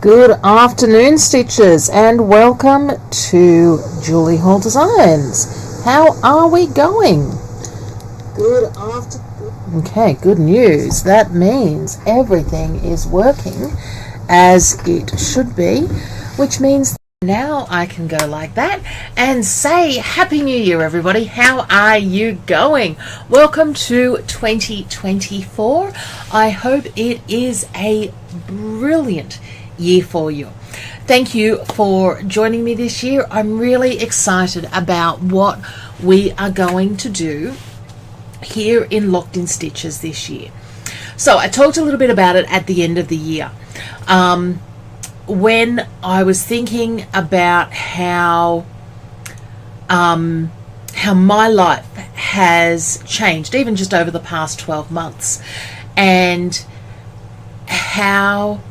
Good afternoon, Stitchers, and welcome to Julie Hall Designs. How are we going? Okay, good news. That means everything is working as it should be, which means now I can go like that and say Happy New Year, everybody. How are you going? Welcome to 2024. I hope it is a brilliant year for you. Thank you for joining me this year. I'm really excited about what we are going to do here in Locked in Stitches this year. So I talked a little bit about it at the end of the year. When I was thinking about how my life has changed, even just over the past 12 months, and how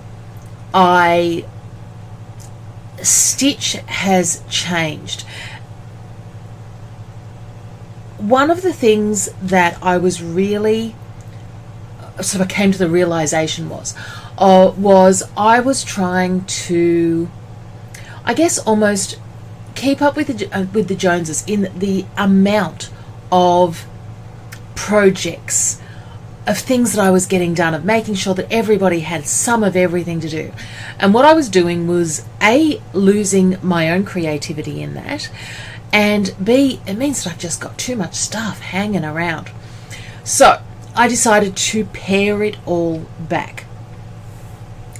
I stitch has changed. One of the things that I was really sort of came to the realization was I was trying to, I guess, almost keep up with the Joneses in the amount of projects, of things that I was getting done, of making sure that everybody had some of everything to do. And what I was doing was A, losing my own creativity in that, and B, it means that I've just got too much stuff hanging around. So I decided to pare it all back.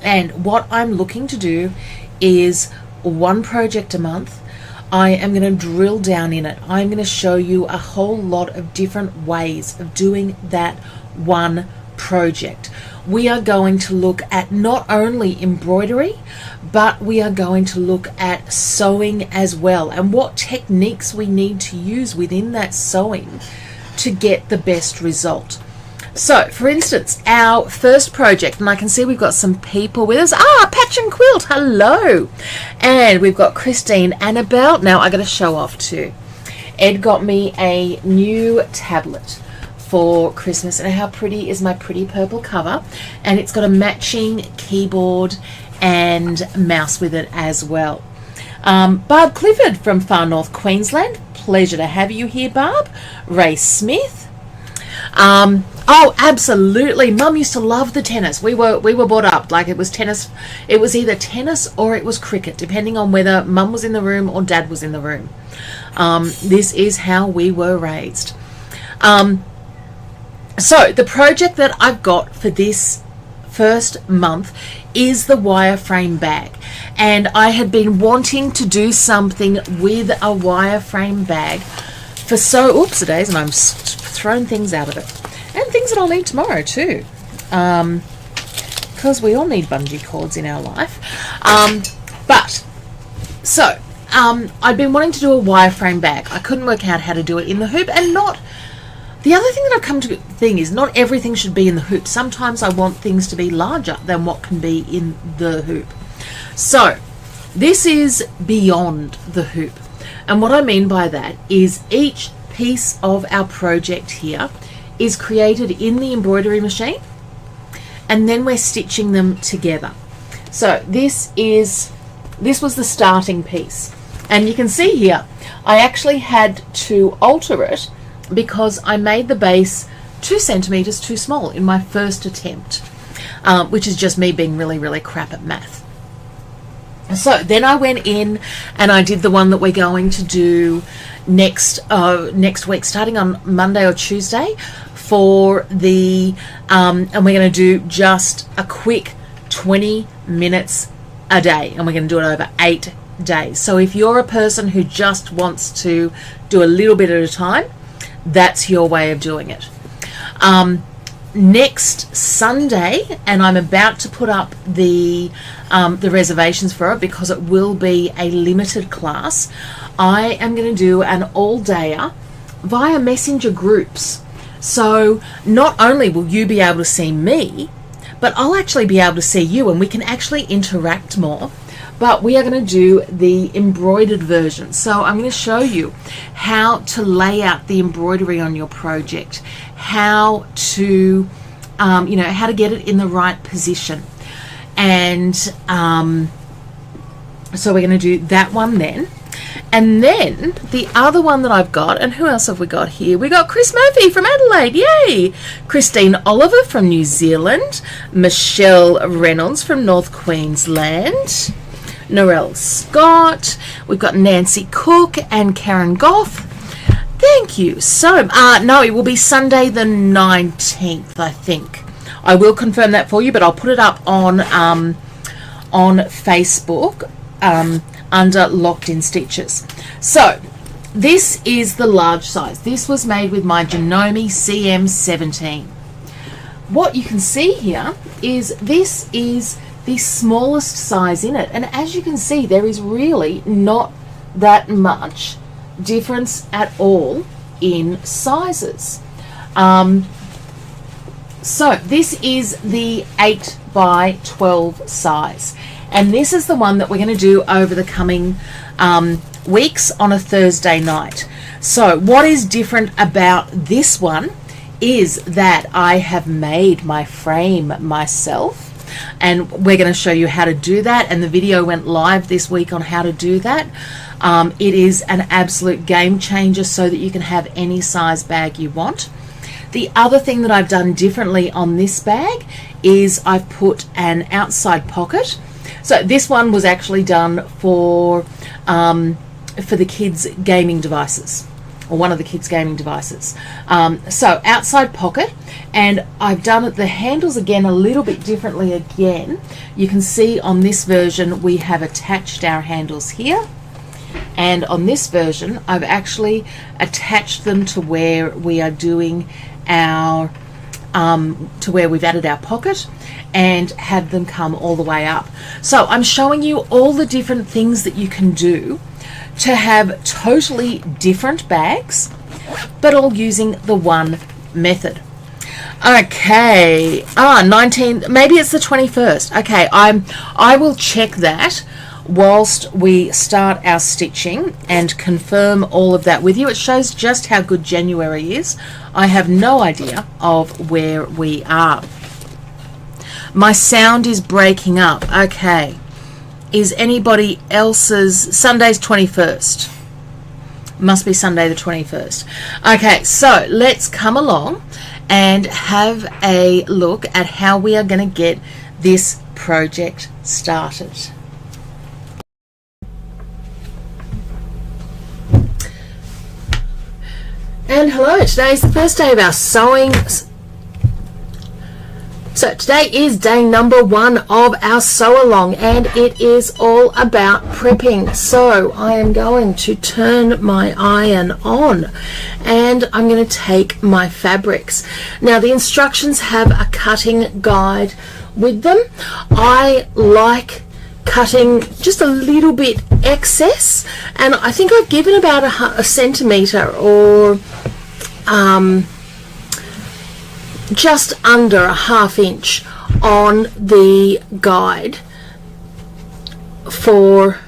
And what I'm looking to do is one project a month. I am going to drill down in it. I'm going to show you a whole lot of different ways of doing that one project. We are going to look at not only embroidery, but we are going to look at sewing as well, and what techniques we need to use within that sewing to get the best result. So, for instance, our first project, and I can see we've got some people with us. Patch and Quilt, hello. And we've got Christine, Annabelle. Now, I got to show off too. Ed got me a new tablet for Christmas, and how pretty is my pretty purple cover, and it's got a matching keyboard and mouse with it as well. Barb Clifford from far north Queensland, pleasure to have you here, Barb. Ray Smith. Oh, absolutely. Mum used to love the tennis. We were brought up like it was tennis. It was either tennis or it was cricket, depending on whether Mum was in the room or Dad was in the room. This is how we were raised. So the project that I've got for this first month is the wireframe bag, and I had been wanting to do something with a wireframe bag for days, and I'm throwing things out of it, and things that I'll need tomorrow too, because we all need bungee cords in our life. I'd been wanting to do a wireframe bag. I couldn't work out how to do it in the hoop, and the other thing that I've come to think is not everything should be in the hoop. Sometimes I want things to be larger than what can be in the hoop. So this is beyond the hoop. And what I mean by that is each piece of our project here is created in the embroidery machine, and then we're stitching them together. So this was the starting piece. And you can see here, I actually had to alter it because I made the base 2 centimeters too small in my first attempt, which is just me being really, really crap at math. So then I went in and I did the one that we're going to do next week, starting on Monday or Tuesday, for the and we're going to do just a quick 20 minutes a day, and we're going to do it over 8 days. So if you're a person who just wants to do a little bit at a time, that's your way of doing it. Next Sunday, and I'm about to put up the reservations for it because it will be a limited class. I am going to do an all-dayer via messenger groups. So not only will you be able to see me, but I'll actually be able to see you, and we can actually interact more. But we are going to do the embroidered version. So I'm going to show you how to lay out the embroidery on your project, how to how to get it in the right position. And so we're going to do that one then. And then the other one that I've got, and who else have we got here? We got Chris Murphy from Adelaide, yay! Christine Oliver from New Zealand, Michelle Reynolds from North Queensland, Norelle Scott, we've got Nancy Cook and Karen Goff. Thank you so much. No, it will be Sunday the 19th, I think. I will confirm that for you, but I'll put it up on Facebook under Locked in Stitches. So this is the large size. This was made with my Janome CM17. What you can see here is this is the smallest size in it, and as you can see, there is really not that much difference at all in sizes. So this is the 8 by 12 size, and this is the one that we're going to do over the coming weeks on a Thursday night. So what is different about this one is that I have made my frame myself, and we're going to show you how to do that, and the video went live this week on how to do that. It is an absolute game changer so that you can have any size bag you want. The other thing that I've done differently on this bag is I've put an outside pocket. So this one was actually done for the kids' gaming devices, or one of the kids' gaming devices. So outside pocket, and I've done the handles again a little bit differently again. You can see on this version we have attached our handles here, and on this version I've actually attached them to where we are doing our to where we've added our pocket and had them come all the way up. So I'm showing you all the different things that you can do to have totally different bags, but all using the one method. Okay, 19, maybe it's the 21st. Okay, I will check that whilst we start our stitching and confirm all of that with you. It shows just how good January is. I have no idea of where we are. My sound is breaking up. Okay, is anybody else's? Sunday's 21st. Must be Sunday the 21st. Okay, so let's come along and have a look at how we are going to get this project started. And hello, today's the first day of our sewing. So today is day number 1 of our sew along, and it is all about prepping. So I am going to turn my iron on and I'm going to take my fabrics. Now the instructions have a cutting guide with them. I like cutting just a little bit excess, and I think I've given about a centimetre or just under a ½ inch on the guide for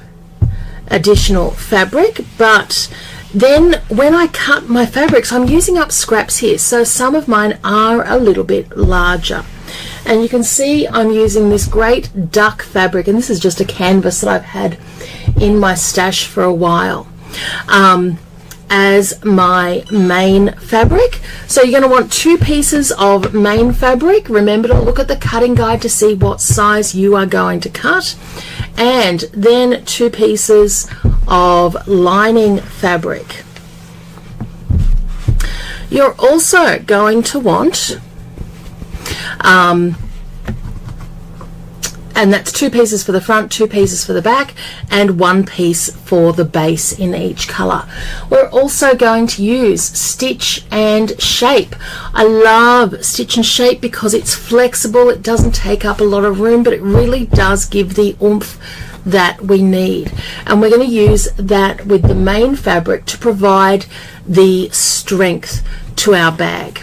additional fabric. But then when I cut my fabrics, I'm using up scraps here, so some of mine are a little bit larger. And you can see I'm using this great duck fabric, and this is just a canvas that I've had in my stash for a while, as my main fabric. So you're going to want 2 pieces of main fabric. Remember to look at the cutting guide to see what size you are going to cut, and then 2 pieces of lining fabric. You're also going to want and that's 2 pieces for the front, 2 pieces for the back, and 1 piece for the base in each color. We're also going to use stitch and shape. I love stitch and shape because it's flexible, it doesn't take up a lot of room, but it really does give the oomph that we need. And we're going to use that with the main fabric to provide the strength to our bag.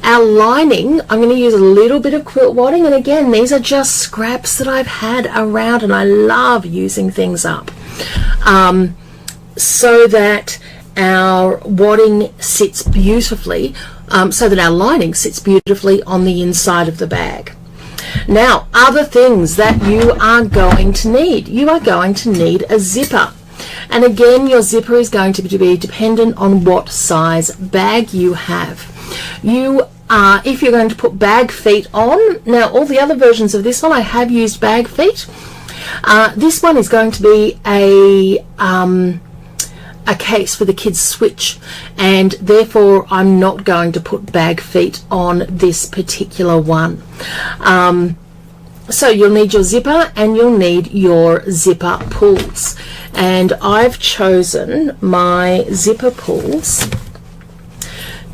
Our lining, I'm going to use a little bit of quilt wadding, and again, these are just scraps that I've had around, and I love using things up so that our wadding sits beautifully, so that our lining sits beautifully on the inside of the bag. Now, other things that you are going to need. You are going to need a zipper. And again, your zipper is going to be dependent on what size bag you have. If you're going to put bag feet on, now all the other versions of this one, I have used bag feet. This one is going to be a case for the kids' switch, and therefore I'm not going to put bag feet on this particular one. So you'll need your zipper and you'll need your zipper pulls, and I've chosen my zipper pulls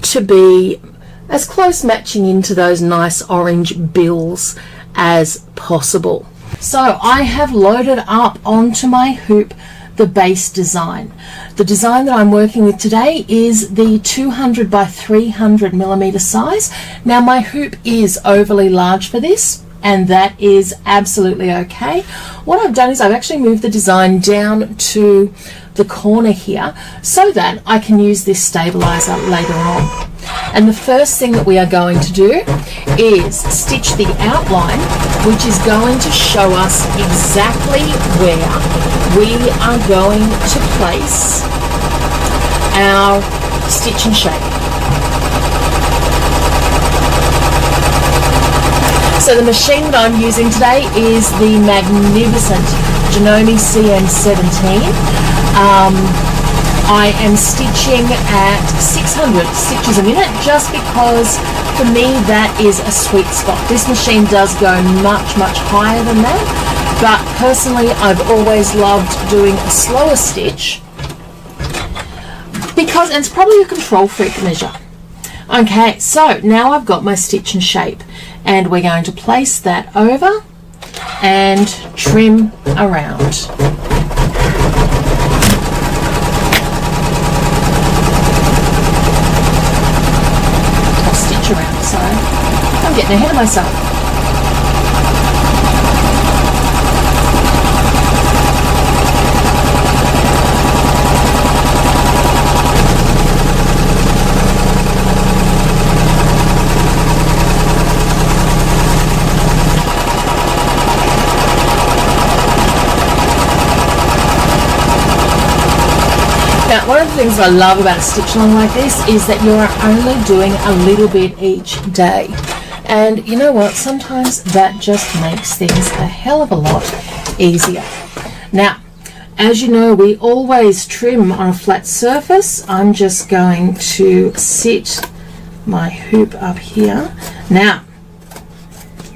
to be as close matching into those nice orange bills as possible. So I have loaded up onto my hoop the base design. The design that I'm working with today is the 200 by 300 millimeter size. Now my hoop is overly large for this, and that is absolutely okay. What I've done is I've actually moved the design down to the corner here so that I can use this stabilizer later on. And the first thing that we are going to do is stitch the outline, which is going to show us exactly where we are going to place our stitch and shape. So the machine that I'm using today is the magnificent Janome CM17. I am stitching at 600 stitches a minute just because for me that is a sweet spot. This machine does go much higher than that, but personally I've always loved doing a slower stitch because, and it's probably a control freak measure. Okay, so now I've got my stitch and shape, and we're going to place that over and trim around. Around, so I'm getting ahead of myself. Now, one of the things I love about a stitch along like this is that you are only doing a little bit each day. And you know what? Sometimes that just makes things a hell of a lot easier. Now, as you know, we always trim on a flat surface. I'm just going to sit my hoop up here. Now,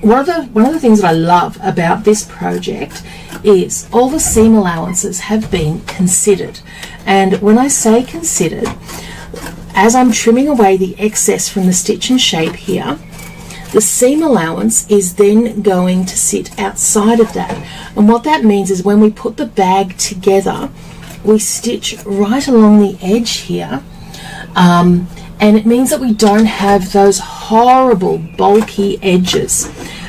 one of the things that I love about this project is all the seam allowances have been considered. And when I say considered, as I'm trimming away the excess from the stitch and shape here, the seam allowance is then going to sit outside of that. And what that means is when we put the bag together, we stitch right along the edge here. And it means that we don't have those horrible bulky edges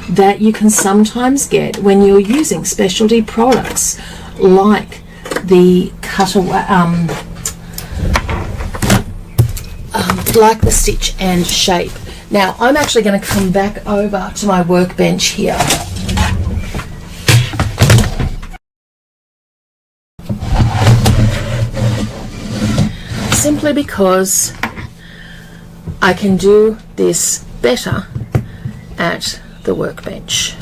that you can sometimes get when you're using specialty products like the cutaway, like the stitch and shape. Now I'm actually going to come back over to my workbench here. Simply because I can do this better at the workbench.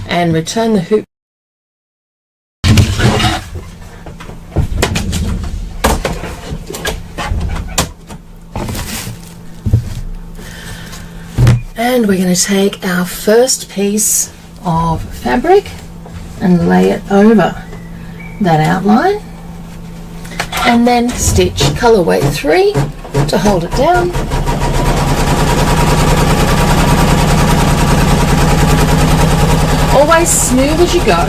And return the hoop . And we're going to take our first piece of fabric and lay it over that outline, and then stitch colorway 3 to hold it down. Always smooth as you go,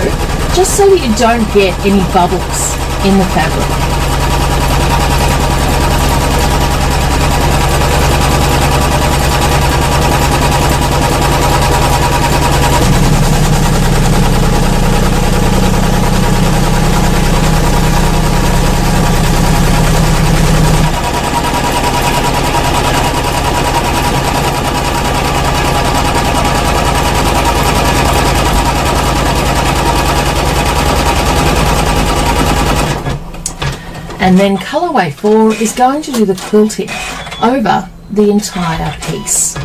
just so that you don't get any bubbles. in the fabric. And then colourway 4 is going to do the quilting over the entire piece.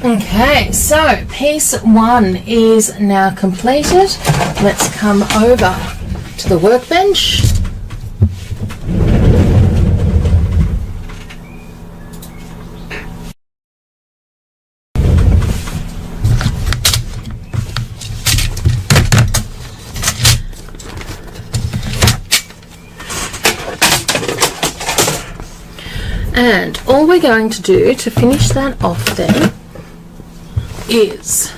Okay, so piece 1 is now completed. Let's come over to the workbench. And all we're going to do to finish that off then is,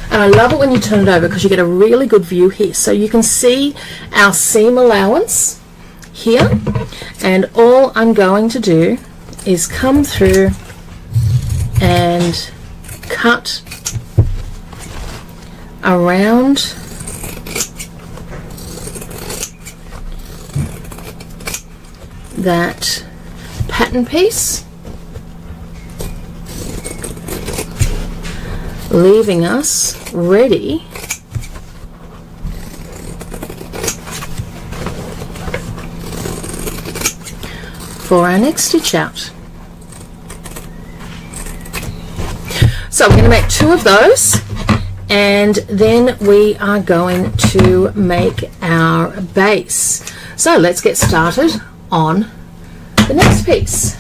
and I love it when you turn it over because you get a really good view here, so you can see our seam allowance here, and all I'm going to do is come through and cut around that pattern piece, leaving us ready for our next stitch out. So we're going to make 2 of those, and then we are going to make our base. So let's get started on the next piece.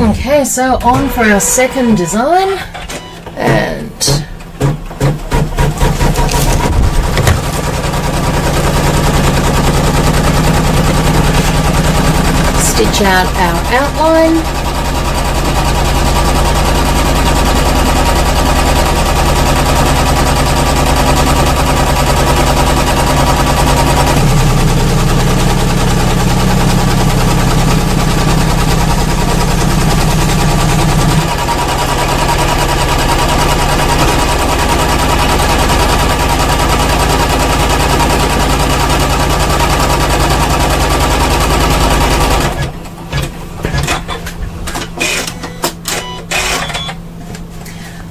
Okay, so on for our second design, and stitch out our outline.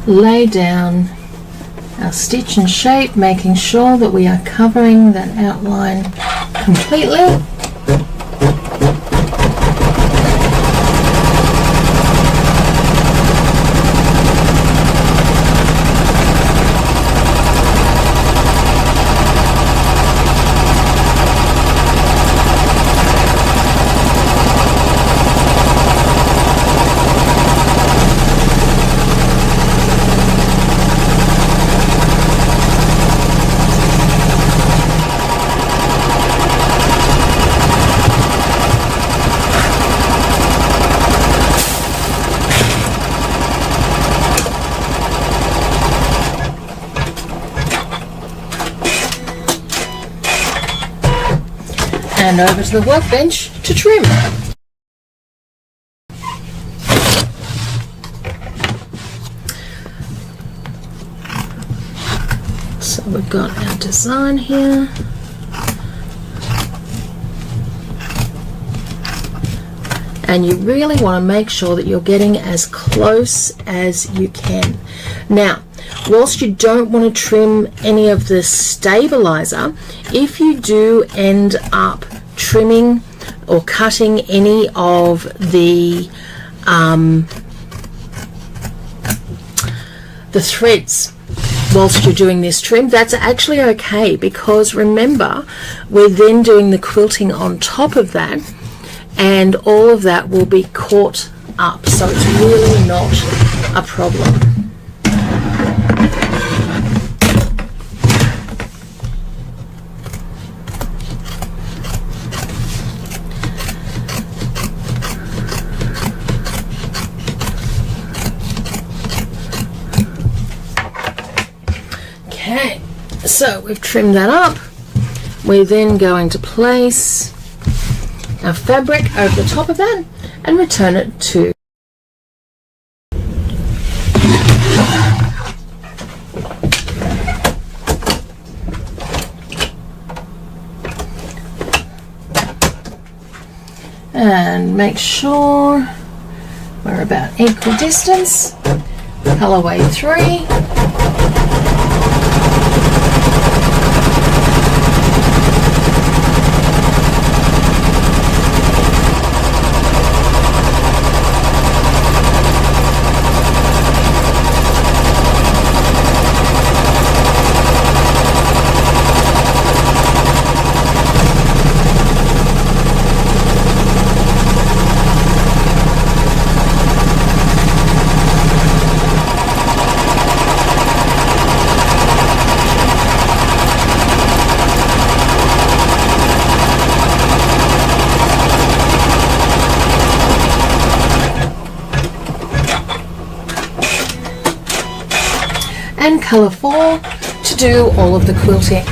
Lay down our stitch and shape, making sure that we are covering that outline completely. And over to the workbench to trim. So we've got our design here. And you really want to make sure that you're getting as close as you can. Now, whilst you don't want to trim any of the stabilizer, if you do end up trimming or cutting any of the threads whilst you're doing this trim, that's actually okay, because remember, we're then doing the quilting on top of that, and all of that will be caught up, so it's really not a problem. Okay, so we've trimmed that up. We're then going to place our fabric over the top of that and return it to and make sure we're about equal distance. Colorway 3. and colour 4 to do all of the quilting.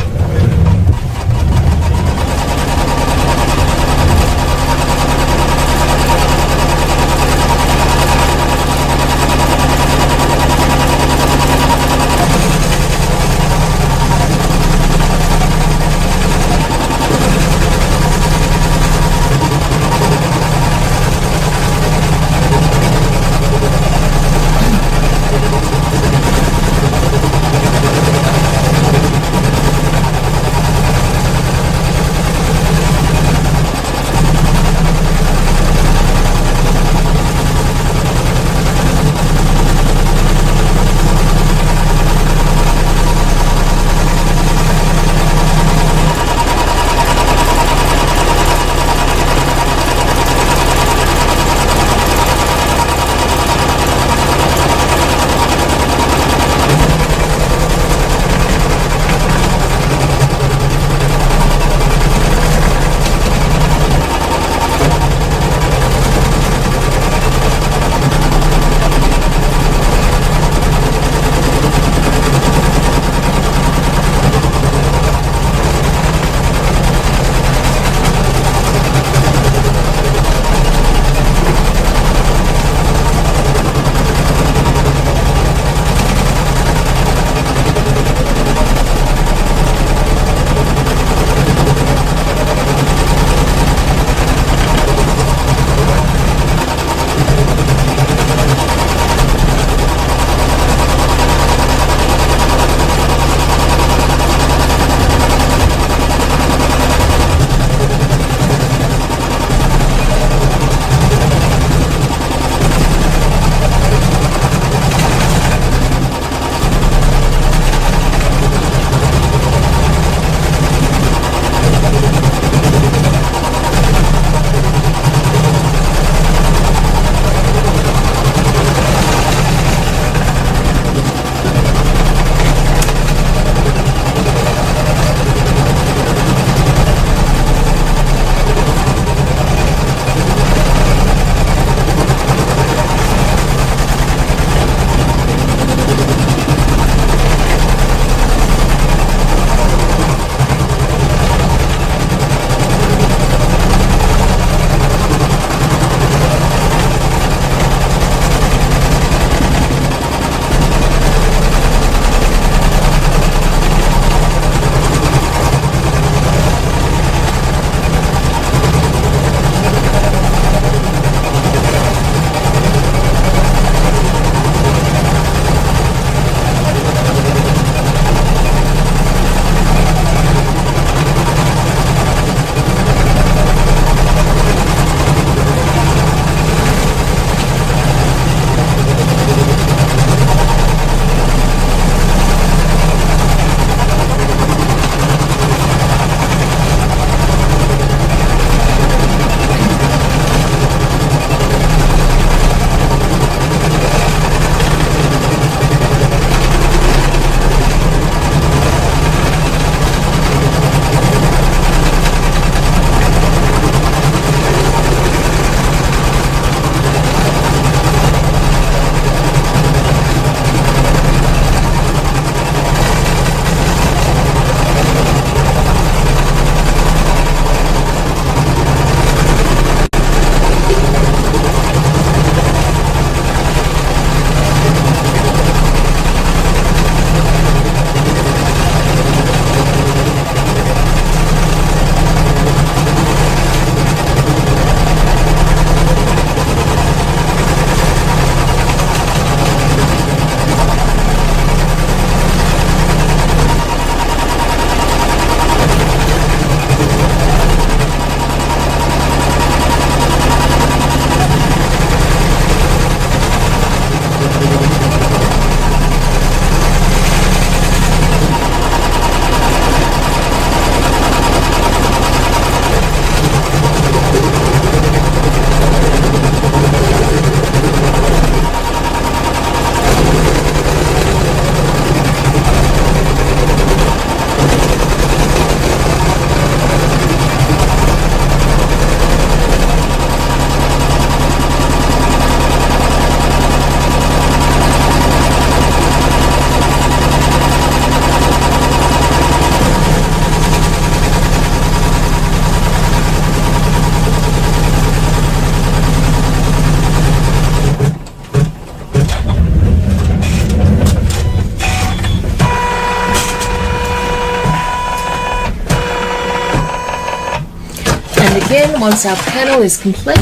once our panel is complete,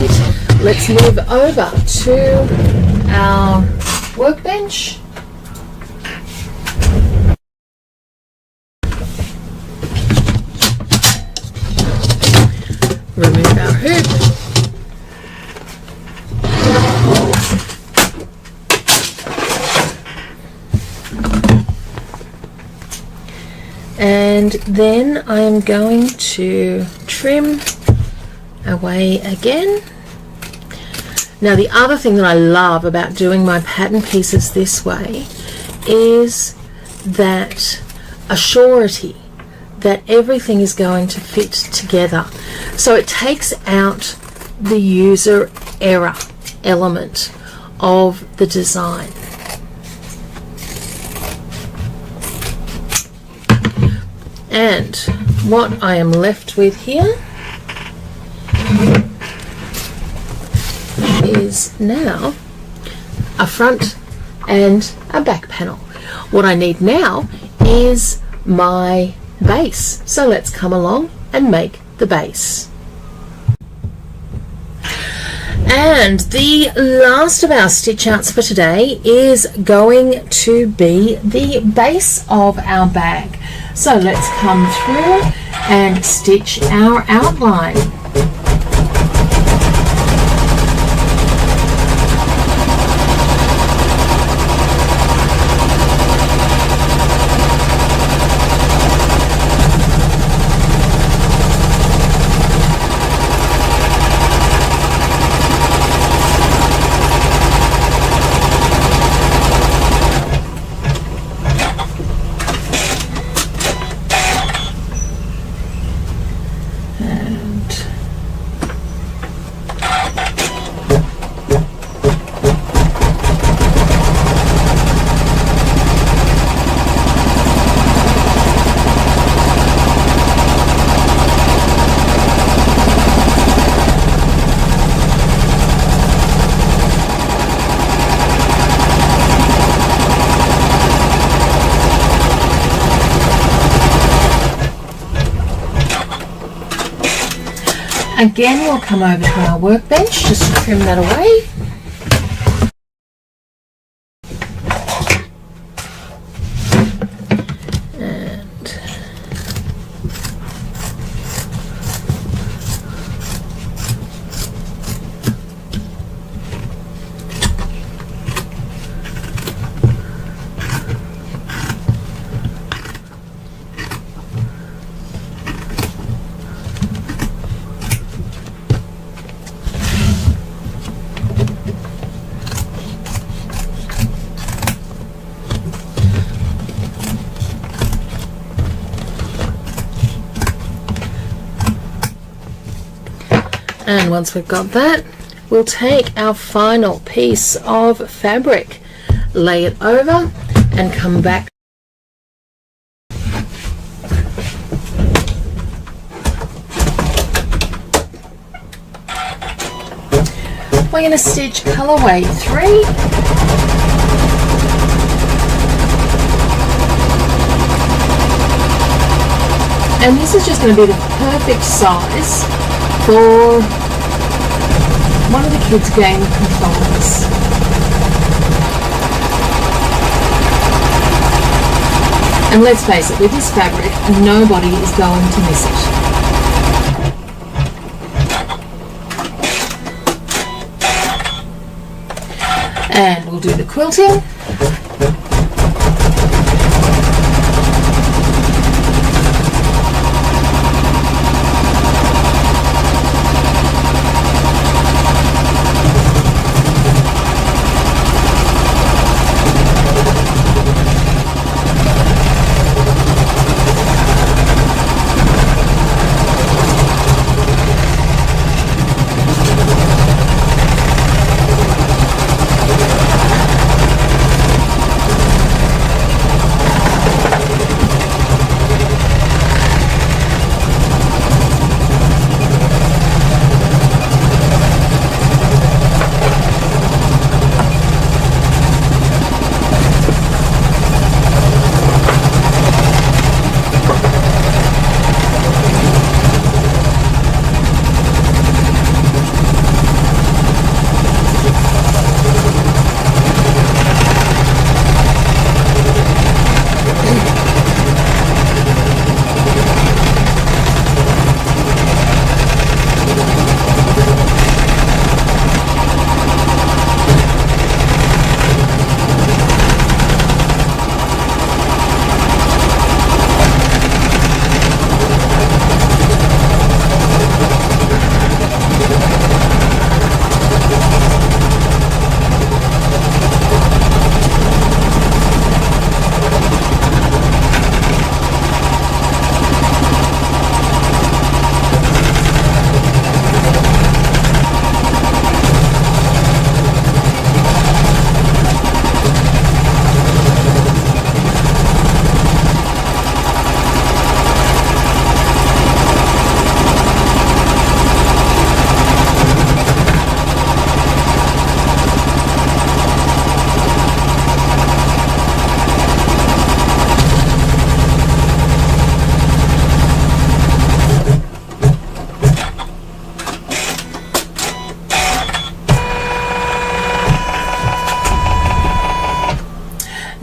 let's move over to our workbench. Remove our hoop. And then I'm going to trim away again. Now the other thing that I love about doing my pattern pieces this way is that a surety that everything is going to fit together. So it takes out the user error element of the design. And what I am left with here is now a front and a back panel. What I need now is my base. So let's come along and make the base. And the last of our stitch outs for today is going to be the base of our bag. So let's come through and stitch our outline. Again, we'll come over to our workbench just to trim that away. And once we've got that, we'll take our final piece of fabric, lay it over, and come back. We're going to stitch colorway 3. And this is just going to be the perfect size for one of the kids' game controllers. And let's face it, with this fabric, nobody is going to miss it. And we'll do the quilting.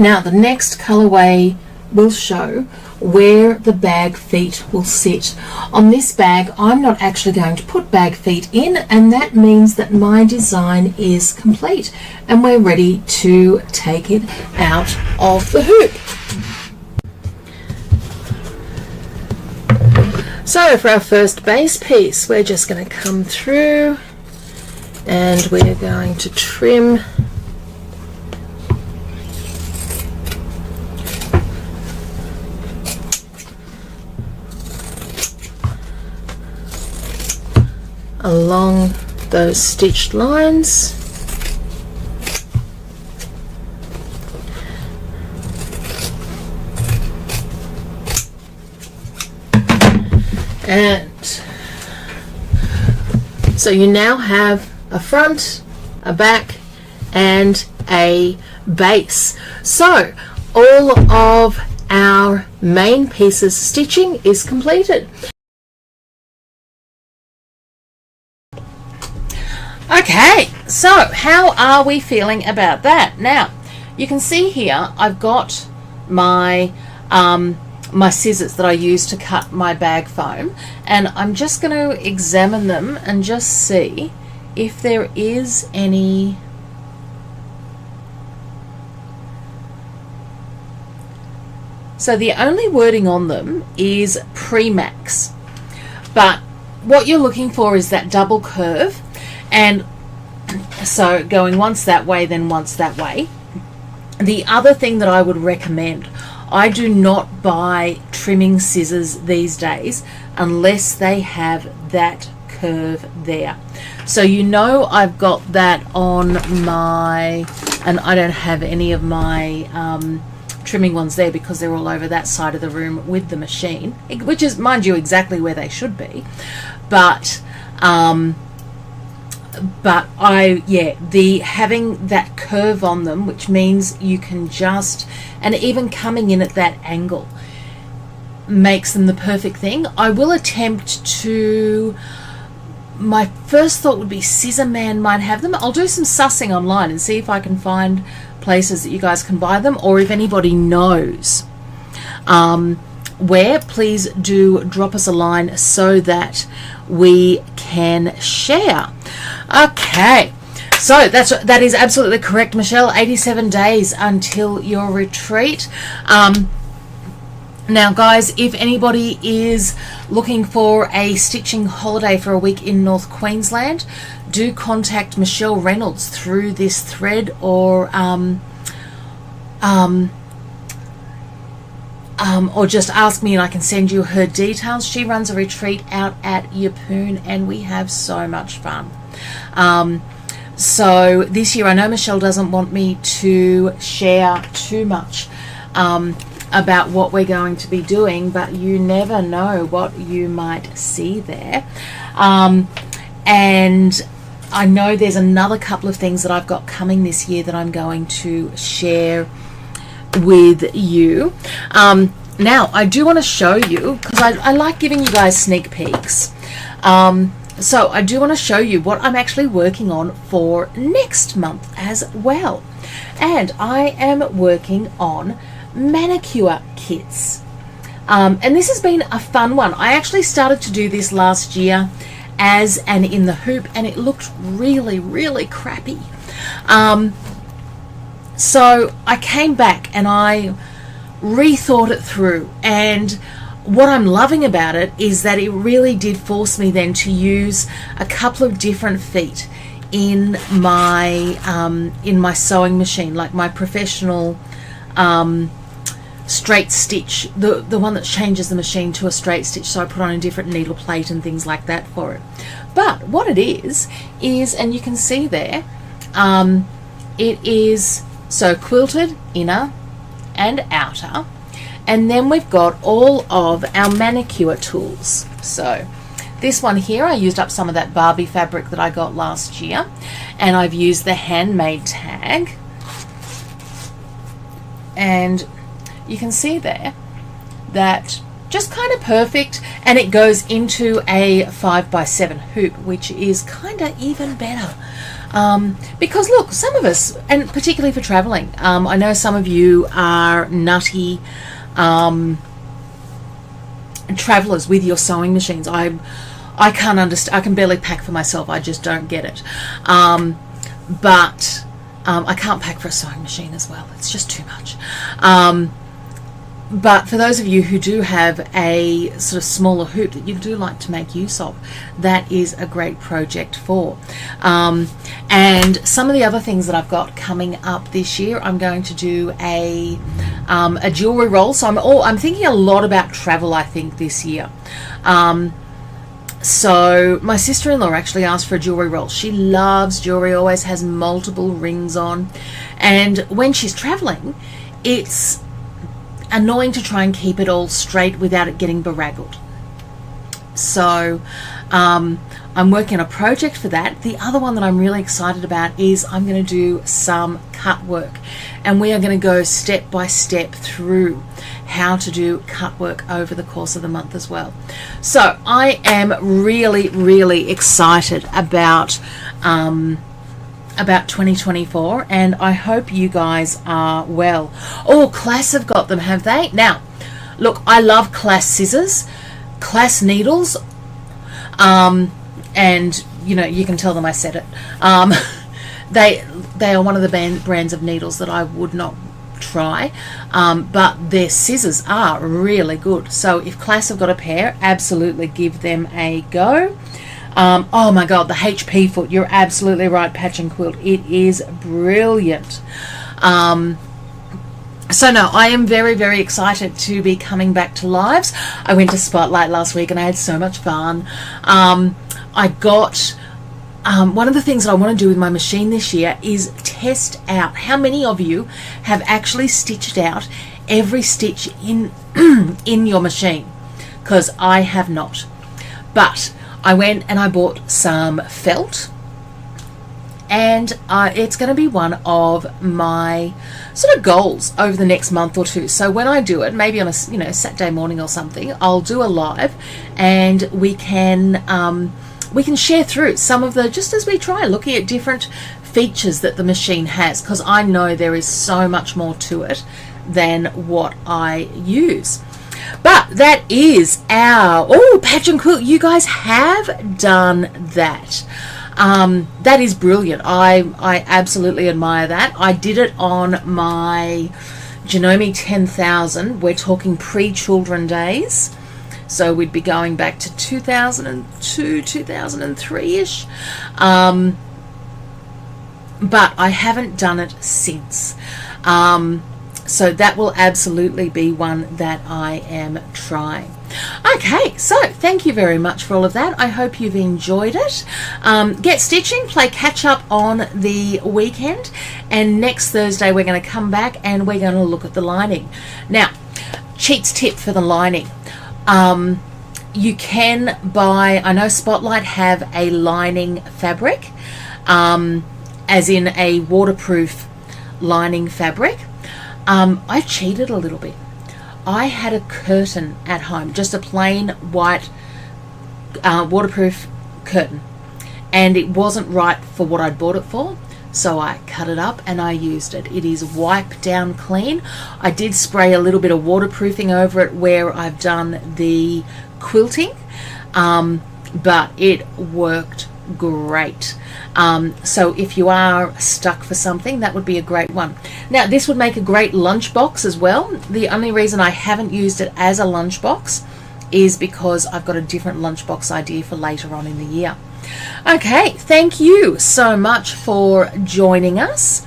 Now the next colorway will show where the bag feet will sit. On this bag, I'm not actually going to put bag feet in, and that means that my design is complete and we're ready to take it out of the hoop. So for our first base piece, we're just going to come through and we're going to trim along those stitched lines. And so you now have a front, a back, and a base. So all of our main pieces stitching is completed. Okay, so how are we feeling about that? Now, you can see here I've got my my scissors that I use to cut my bag foam, and I'm just going to examine them and just see if there is any so the only wording on them is pre-max, but what you're looking for is that double curve, and so going once that way then once that way. The other thing that I would recommend, I do not buy trimming scissors these days unless they have that curve there. So you know I've got that on my, and I don't have any of my trimming ones there because they're all over that side of the room with the machine, which is, mind you, exactly where they should be. But having that curve on them, which means you can just, and even coming in at that angle makes them the perfect thing. I will attempt to, my first thought would be Scissor Man might have them. I'll do some sussing online and see if I can find places that you guys can buy them, or if anybody knows where, please do drop us a line so that we can share. Okay, so that is absolutely correct, Michelle. 87 days until your retreat. Now guys, if anybody is looking for a stitching holiday for a week in North Queensland, do contact Michelle Reynolds through this thread, or just ask me and I can send you her details. She runs a retreat out at Yeppoon and we have so much fun. So this year, I know Michelle doesn't want me to share too much about what we're going to be doing, but you never know what you might see there. And I know there's another couple of things that I've got coming this year that I'm going to share with you. Now, I do want to show you, because I like giving you guys sneak peeks. So I do want to show you what I'm actually working on for next month as well. And I am working on manicure kits. And this has been a fun one. I actually started to do this last year as an in the hoop, and it looked really, really crappy. So I came back and I rethought it through, and what I'm loving about it is that it really did force me then to use a couple of different feet in my sewing machine, like my professional straight stitch, the one that changes the machine to a straight stitch. So I put on a different needle plate and things like that for it. But what it is, and you can see there, it is so quilted inner and outer, and then we've got all of our manicure tools. So this one here, I used up some of that Barbie fabric that I got last year, and I've used the handmade tag, and you can see there that just kind of perfect, and it goes into a 5x7 hoop, which is kind of even better. Because look, some of us, and particularly for traveling, I know some of you are nutty travelers with your sewing machines. I can't understand. I can barely pack for myself. I just don't get it. But I can't pack for a sewing machine as well. It's just too much. But for those of you who do have a sort of smaller hoop that you do like to make use of, that is a great project for. And some of the other things that I've got coming up this year, I'm going to do a jewelry roll. So I'm thinking a lot about travel, I think, this year. So my sister-in-law actually asked for a jewelry roll. She loves jewelry, always has multiple rings on. And when she's traveling, it's annoying to try and keep it all straight without it getting beraggled. So I'm working on a project for that. The other one that I'm really excited about is I'm going to do some cut work, and we are going to go step by step through how to do cut work over the course of the month as well. So I am really, really excited about 2024, and I hope you guys are well. Oh, Class have got them, have they? Now, look, I love Class scissors, Class needles, and you know, you can tell them I said it. They are one of the brands of needles that I would not try, but their scissors are really good. So if Class have got a pair, absolutely give them a go. Oh my god, the HP foot, you're absolutely right, Patch and Quilt, it is brilliant. So no, I am very, very excited to be coming back to lives. I went to Spotlight last week and I had so much fun. I got one of the things that I want to do with my machine this year is test out how many of you have actually stitched out every stitch in in your machine, because I have not. But I went and I bought some felt, and it's going to be one of my sort of goals over the next month or two. So when I do it, maybe on a Saturday morning or something, I'll do a live, and we can share through some of the, just as we try looking at different features that the machine has, because I know there is so much more to it than what I use. But that is our, Patch and Quilt, you guys have done that. That is brilliant. I absolutely admire that. I did it on my Janome 10,000. We're talking pre-children days. So we'd be going back to 2002, 2003-ish. But I haven't done it since. So that will absolutely be one that I am trying. Okay, so thank you very much for all of that. I hope you've enjoyed it. Get stitching, play catch up on the weekend, and next Thursday we're going to come back and we're going to look at the lining. Now, cheats tip for the lining. You can buy, I know Spotlight have a lining fabric, as in a waterproof lining fabric. I cheated a little bit. I had a curtain at home, just a plain white waterproof curtain, and it wasn't right for what I'd bought it for, so I cut it up and I used it. It is wiped down clean. I did spray a little bit of waterproofing over it where I've done the quilting, but it worked great. So if you are stuck for something, that would be a great one. Now, this would make a great lunchbox as well. The only reason I haven't used it as a lunchbox is because I've got a different lunchbox idea for later on in the year. Okay, thank you so much for joining us,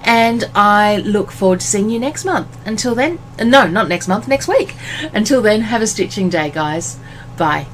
and I look forward to seeing you next month. Until then, no, not next month, next week. Until then, have a stitching day, guys. Bye.